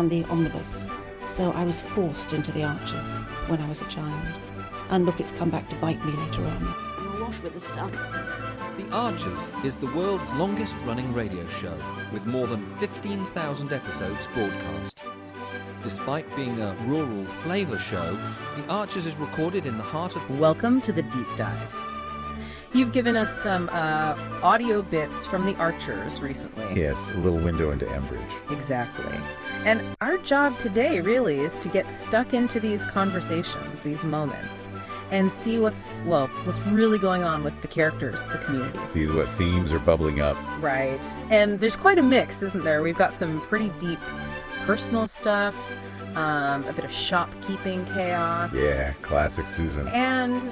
and the omnibus, so I was forced into the Archers when I was a child. And look, it's come back to bite me later on. I'm awash with the stuff. The Archers is the world's longest-running radio show, with more than 15,000 episodes broadcast. Despite being a rural flavour show, The Archers is recorded in the heart of... Welcome to the Deep Dive. You've given us some audio bits from The Archers recently. Yes, a little window into Enbridge. Exactly. And our job today really is to get stuck into these conversations, these moments, and see what's really going on with the characters, the community. See what themes are bubbling up. Right. And there's quite a mix, isn't there? We've got some pretty deep personal stuff, a bit of shopkeeping chaos. Yeah, classic Susan. And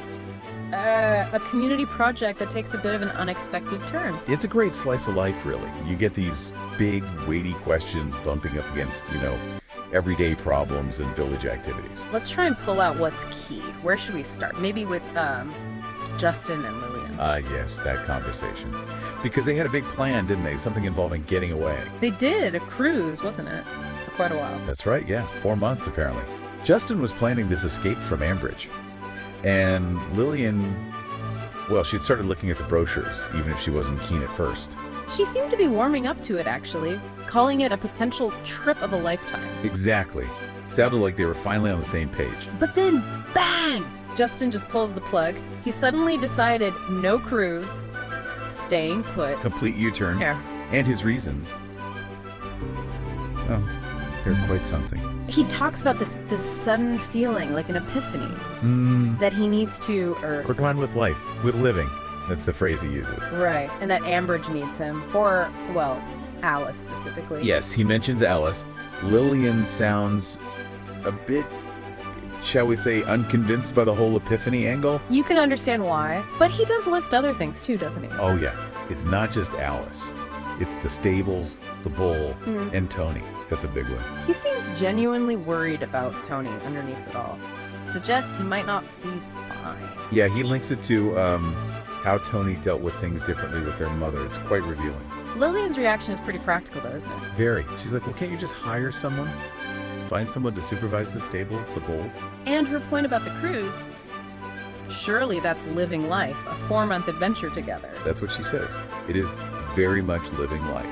a community project that takes a bit of an unexpected turn. It's a great slice of life, really. You get these big, weighty questions bumping up against, everyday problems and village activities. Let's try and pull out what's key. Where should we start? Maybe with Justin and Lillian. Yes, that conversation. Because they had a big plan, didn't they? Something involving getting away. They did. A cruise, wasn't it? For quite a while. That's right, yeah. 4 months, apparently. Justin was planning this escape from Ambridge. And Lillian, she'd started looking at the brochures, even if she wasn't keen at first. She seemed to be warming up to it, actually, calling it a potential trip of a lifetime. Exactly. Sounded like they were finally on the same page. But then, bang! Justin just pulls the plug. He suddenly decided no cruise, staying put. Complete U-turn. Yeah. And his reasons. Oh, they're quite something. He talks about this sudden feeling, like an epiphany, that he needs to... We're going with life, with living. That's the phrase he uses. Right, and that Ambridge needs him. Or, Alice specifically. Yes, he mentions Alice. Lillian sounds a bit, shall we say, unconvinced by the whole epiphany angle. You can understand why, but he does list other things too, doesn't he? Oh yeah, it's not just Alice. It's the stables, the bull, and Tony. That's a big one. He seems genuinely worried about Tony underneath it all. Suggests he might not be fine. Yeah, he links it to how Tony dealt with things differently with their mother. It's quite revealing. Lillian's reaction is pretty practical though, isn't it? Very. She's like, well, can't you just hire someone? Find someone to supervise the stables, the bull? And her point about the cruise, surely that's living life, a 4-month adventure together. That's what she says. It is very much living life.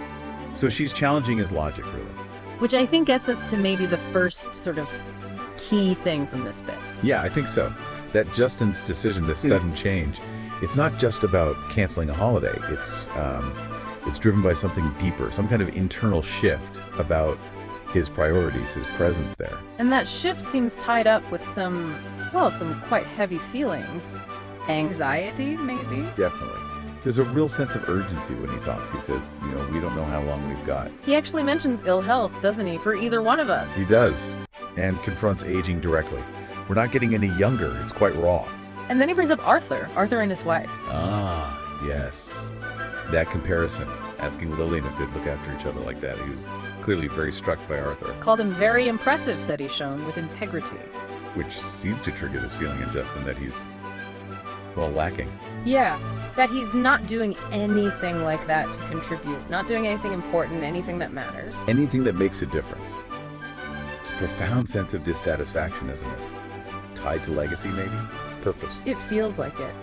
So she's challenging his logic, really. Which I think gets us to maybe the first sort of key thing from this bit. Yeah, I think so. That Justin's decision, this sudden change, it's not just about canceling a holiday. It's driven by something deeper, some kind of internal shift about his priorities, his presence there. And that shift seems tied up with some quite heavy feelings. Anxiety, maybe? Definitely. There's a real sense of urgency when he talks. He says, we don't know how long we've got. He actually mentions ill health, doesn't he, for either one of us? He does, and confronts aging directly. We're not getting any younger. It's quite raw. And then he brings up Arthur and his wife. Ah, yes. That comparison, asking Lillian if they'd look after each other like that. He was clearly very struck by Arthur. Called him very impressive, said he's shown, with integrity. Which seems to trigger this feeling in Justin that he's, lacking. Yeah, that he's not doing anything like that to contribute, not doing anything important, anything that matters. Anything that makes a difference. It's a profound sense of dissatisfaction, isn't it? Tied to legacy, maybe? Purpose. It feels like it.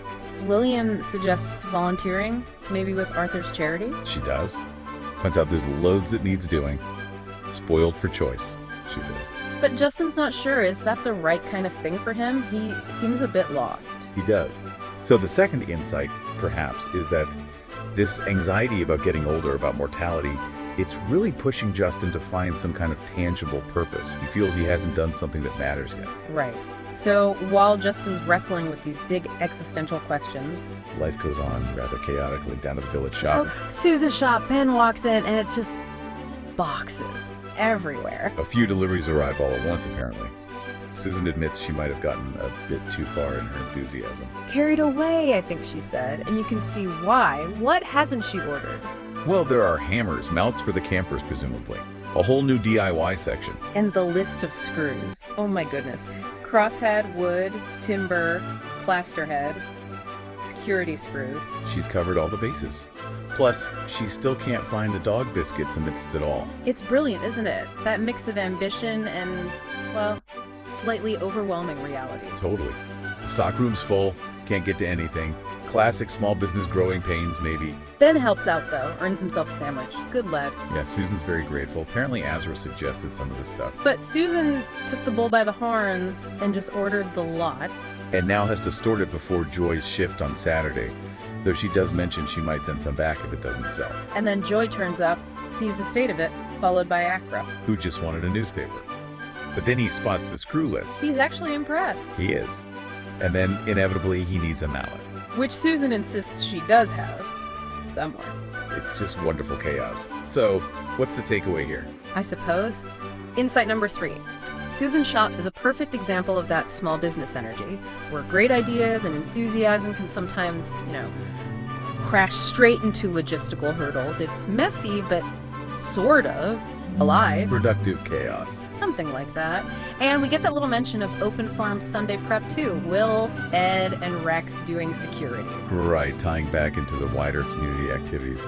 Lillian suggests volunteering, maybe with Arthur's charity. She does. Points out there's loads it needs doing. Spoiled for choice, she says. But Justin's not sure, is that the right kind of thing for him? He seems a bit lost. He does. So the second insight, perhaps, is that this anxiety about getting older, about mortality, it's really pushing Justin to find some kind of tangible purpose. He feels he hasn't done something that matters yet. Right. So while Justin's wrestling with these big existential questions, life goes on rather chaotically down to the village shop. Oh, Susan's shop, Ben walks in, and it's just boxes everywhere. A few deliveries arrive all at once, apparently. Susan admits she might have gotten a bit too far in her enthusiasm. Carried away, I think she said, and you can see why. What hasn't she ordered? Well, there are hammers, mounts for the campers, presumably. A whole new DIY section. And the list of screws. Oh my goodness. Crosshead, wood, timber, plaster head, security screws. She's covered all the bases. Plus, she still can't find the dog biscuits amidst it all. It's brilliant, isn't it? That mix of ambition and, well, slightly overwhelming reality. Totally. The stockroom's full, can't get to anything. Classic small business growing pains, maybe. Ben helps out, though, earns himself a sandwich. Good lad. Yeah, Susan's very grateful. Apparently Azra suggested some of this stuff. But Susan took the bull by the horns and just ordered the lot. And now has to store it before Joy's shift on Saturday. Though she does mention she might send some back if it doesn't sell. And then Joy turns up, sees the state of it, followed by Accra. Who just wanted a newspaper. But then he spots the screw list. He's actually impressed. He is. And then, inevitably, he needs a mallet. Which Susan insists she does have. Somewhere. It's just wonderful chaos. So, what's the takeaway here? I suppose. Insight number 3. Susan's shop is a perfect example of that small business energy, where great ideas and enthusiasm can sometimes, crash straight into logistical hurdles. It's messy, but sort of alive. Productive chaos. Something like that. And we get that little mention of Open Farm Sunday prep too. Will, Ed, and Rex doing security. Right, tying back into the wider community activities.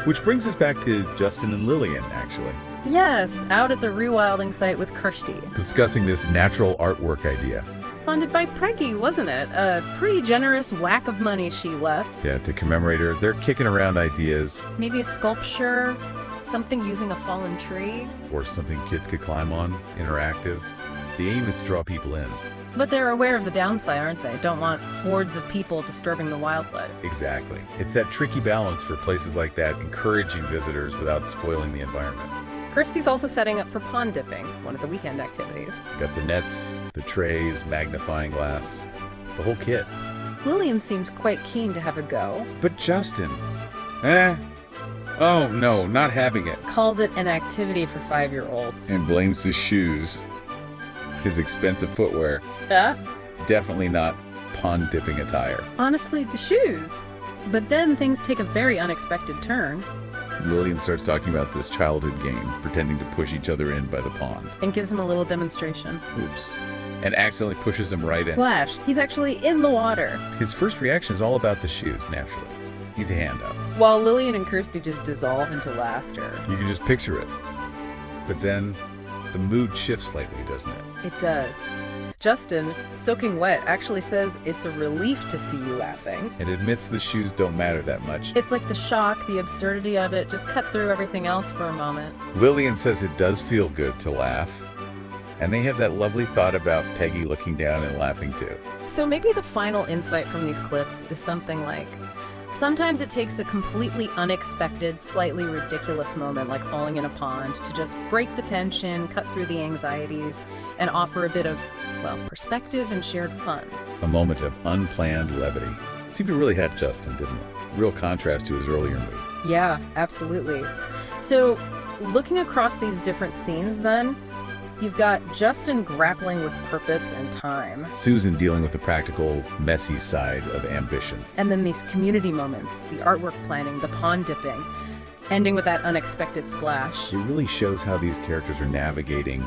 Which brings us back to Justin and Lillian, actually. Yes, out at the rewilding site with Kirsty. Discussing this natural artwork idea. Funded by Preggy, wasn't it? A pretty generous whack of money she left. Yeah, to commemorate her. They're kicking around ideas. Maybe a sculpture, something using a fallen tree. Or something kids could climb on, interactive. The aim is to draw people in. But they're aware of the downside, aren't they? Don't want hordes of people disturbing the wildlife. Exactly. It's that tricky balance for places like that, encouraging visitors without spoiling the environment. Kirsty's also setting up for pond dipping, one of the weekend activities. Got the nets, the trays, magnifying glass, the whole kit. Lillian seems quite keen to have a go. But Justin, oh no, not having it. Calls it an activity for 5-year-olds. And blames his shoes, his expensive footwear. Yeah? Definitely not pond dipping attire. Honestly, the shoes. But then things take a very unexpected turn. Lillian starts talking about this childhood game, pretending to push each other in by the pond. And gives him a little demonstration. Oops. And accidentally pushes him right in. Flash, he's actually in the water. His first reaction is all about the shoes, naturally. Needs a handout. While Lillian and Kirsty just dissolve into laughter. You can just picture it. But then, the mood shifts slightly, doesn't it? It does. Justin, soaking wet, actually says it's a relief to see you laughing. And admits the shoes don't matter that much. It's like the shock, the absurdity of it, just cut through everything else for a moment. Lillian says it does feel good to laugh. And they have that lovely thought about Peggy looking down and laughing too. So maybe the final insight from these clips is something like, sometimes it takes a completely unexpected, slightly ridiculous moment like falling in a pond to just break the tension, cut through the anxieties, and offer a bit of, perspective and shared fun. A moment of unplanned levity. It seemed to really hit Justin, didn't it? Real contrast to his earlier mood. Yeah, absolutely. So, looking across these different scenes then, you've got Justin grappling with purpose and time. Susan dealing with the practical, messy side of ambition. And then these community moments, the artwork planning, the pond dipping, ending with that unexpected splash. It really shows how these characters are navigating,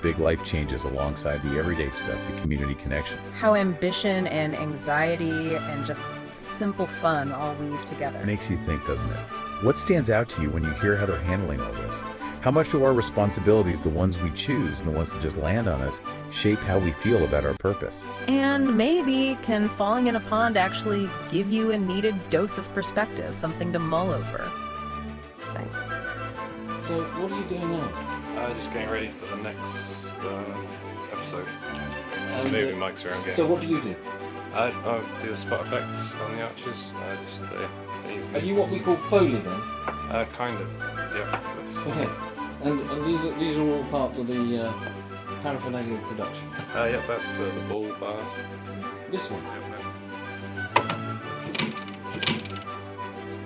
big life changes alongside the everyday stuff, the community connections. How ambition and anxiety and just simple fun all weave together. Makes you think, doesn't it? What stands out to you when you hear how they're handling all this? How much do our responsibilities, the ones we choose and the ones that just land on us, shape how we feel about our purpose? And maybe can falling in a pond actually give you a needed dose of perspective, something to mull over? So what are you doing now? Just getting ready for the next episode. Just And, moving mics around. So what do you do? I do the spot effects on the arches. Are you what we call Foley then? Kind of. Yeah. That's, Okay. And these are all part of the paraphernalia production. yeah, that's the ball bar. This one. Yeah, that's,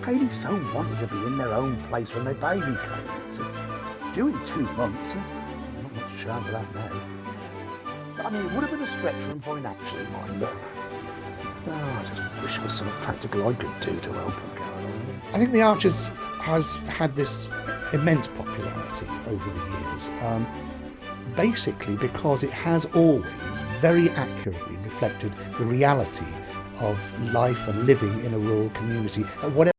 Haley so wanted to be in their own place when their baby came. So, due in 2 months, not much chance of that now. I mean, it would have been a stretch for them finding actually mine, but I just wish there was something practical I could do to help them, Caroline. I think The Archers has had this immense popularity over the years, basically because it has always very accurately reflected the reality of life and living in a rural community, at whatever